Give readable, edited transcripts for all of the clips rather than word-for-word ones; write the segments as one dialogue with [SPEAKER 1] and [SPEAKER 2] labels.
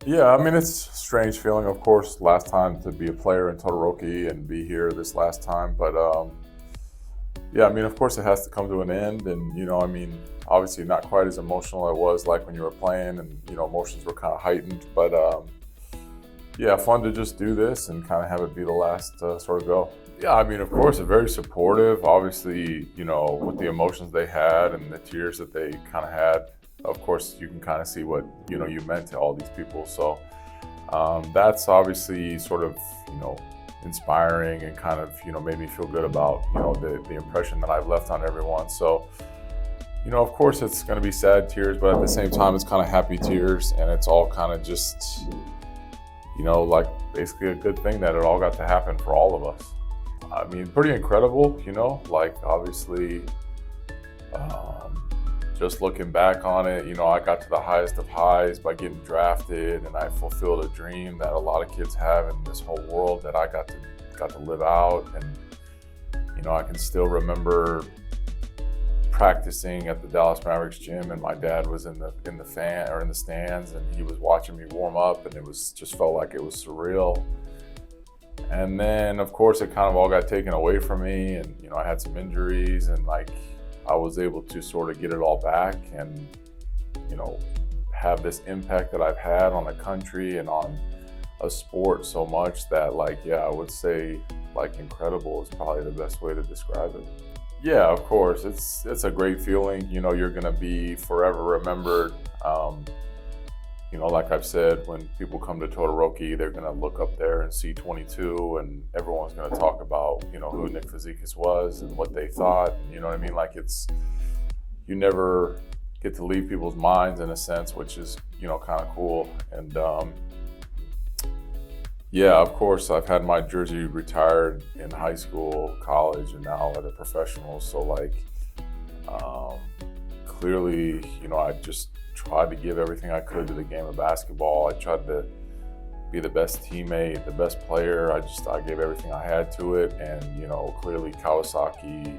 [SPEAKER 1] Yeah, I mean, it's a strange feeling, of course, last time to be a player in Todoroki and be here this last time. But yeah, I mean, of course, it has to come to an end. And, I mean, obviously not quite as emotional as it was like when you were playing and, emotions were kind of heightened. But yeah, fun to just do this and kind of have it be the last sort of go. Yeah, I mean, of course, they're very supportive. Obviously, with the emotions they had and the tears that they kind of had, of course, you can kind of see what, you meant to all these people. So that's obviously sort of, inspiring and kind of, made me feel good about, the impression that I've left on everyone. So, of course, it's going to be sad tears, but at the same time, it's kind of happy tears. And it's all kind of just, like basically a good thing that it all got to happen for all of us. I mean, pretty incredible, like obviously, just looking back on it, I got to the highest of highs by getting drafted, and I fulfilled a dream that a lot of kids have in this whole world that I got to live out. And I can still remember practicing at the Dallas Mavericks gym, and my dad was in the stands, and he was watching me warm up, and it was just felt like it was surreal. And then, of course, it kind of all got taken away from me, and I had some injuries, and I was able to sort of get it all back and, have this impact that I've had on the country and on a sport so much that I would say incredible is probably the best way to describe it. Yeah, of course, it's a great feeling. You're gonna be forever remembered. Like I've said, when people come to Todoroki, they're gonna look up there and see 22, and everyone's gonna talk about, who Nick Fazekas was and what they thought. You know what I mean? You never get to leave people's minds in a sense, which is, kind of cool. And yeah, of course, I've had my jersey retired in high school, college, and now at a professional. So clearly, I just tried to give everything I could to the game of basketball. I tried to be the best teammate, the best player. I gave everything I had to it. And, clearly Kawasaki,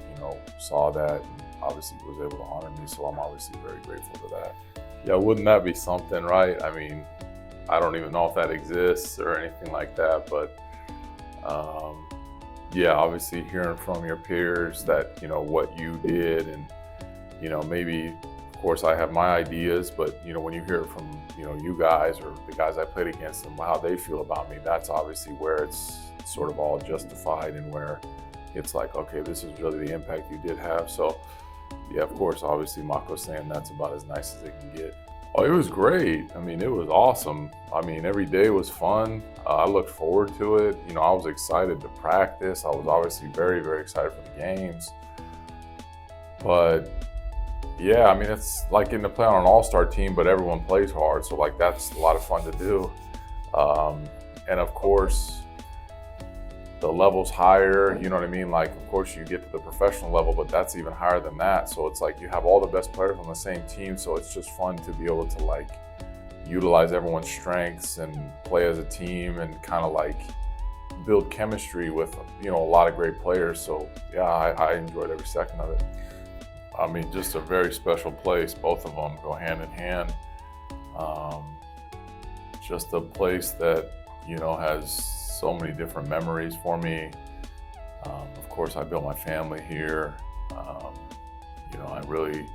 [SPEAKER 1] saw that and obviously was able to honor me. So I'm obviously very grateful to that. Yeah, wouldn't that be something, right? I mean, I don't even know if that exists or anything like that, but yeah, obviously hearing from your peers that, what you did and, maybe, of course, I have my ideas, but, when you hear it from, you guys or the guys I played against and how they feel about me, that's obviously where it's sort of all justified and where it's like, okay, this is really the impact you did have. So, yeah, of course, obviously Mako's saying that's about as nice as it can get. Oh, it was great. I mean, it was awesome. I mean, every day was fun. I looked forward to it. I was excited to practice. I was obviously very, very excited for the games. But yeah, I mean, it's like getting to play on an all-star team, but everyone plays hard. So that's a lot of fun to do. And of course, the level's higher, you know what I mean? Of course you get to the professional level, but that's even higher than that. So it's you have all the best players on the same team. So it's just fun to be able to utilize everyone's strengths and play as a team and kind of build chemistry with, a lot of great players. So yeah, I enjoyed every second of it. I mean, just a very special place. Both of them go hand in hand. Just a place that, has so many different memories for me. Of course, I built my family here. I really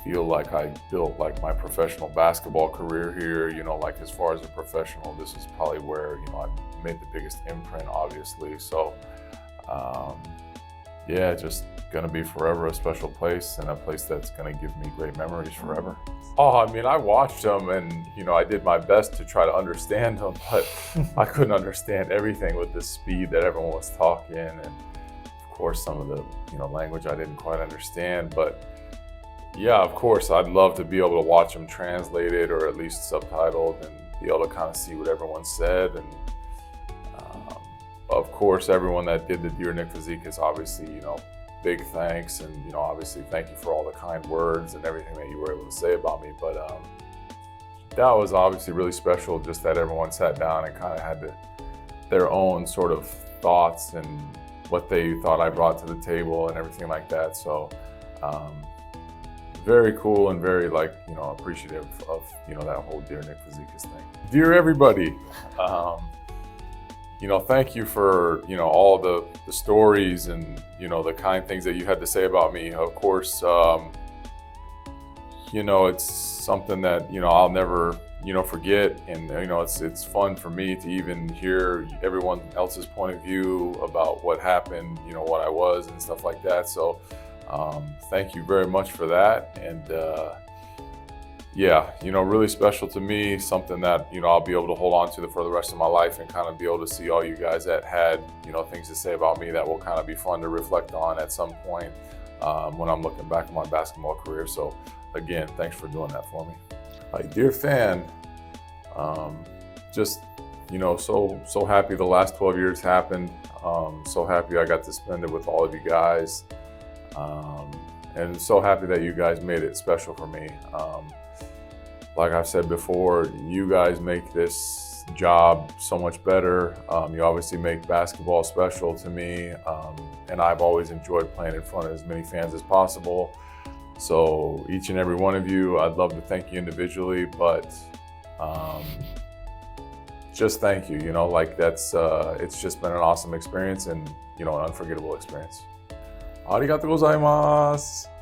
[SPEAKER 1] feel like I built my professional basketball career here. As far as a professional, this is probably where, I made the biggest imprint, obviously. So, yeah, just gonna be forever a special place and a place that's gonna give me great memories forever. Oh, I mean, I watched them and, I did my best to try to understand them, but I couldn't understand everything with the speed that everyone was talking. And of course, some of the, language I didn't quite understand, but yeah, of course, I'd love to be able to watch them translated or at least subtitled and be able to kind of see what everyone said. And of course, everyone that did the Dear Nick Fazekas, obviously, big thanks, and obviously thank you for all the kind words and everything that you were able to say about me. But that was obviously really special, just that everyone sat down and kind of had their own sort of thoughts and what they thought I brought to the table and everything like that. So very cool and very appreciative of that whole Dear Nick Fazekas thing. Dear everybody, thank you for all the stories and the kind things that you had to say about me. Of course, it's something that I'll never forget, and it's fun for me to even hear everyone else's point of view about what happened, what I was and stuff like that. So thank you very much for that. And really special to me, something that I'll be able to hold on to for the rest of my life, and kind of be able to see all you guys that had things to say about me that will kind of be fun to reflect on at some point when I'm looking back on my basketball career. So again, thanks for doing that for me. Dear fan, just so happy the last 12 years happened. So happy I got to spend it with all of you guys, and so happy that you guys made it special for me. Like I've said before, you guys make this job so much better. You obviously make basketball special to me, and I've always enjoyed playing in front of as many fans as possible. So each and every one of you, I'd love to thank you individually, but just thank you. It's just been an awesome experience, and an unforgettable experience. ありがとうございます。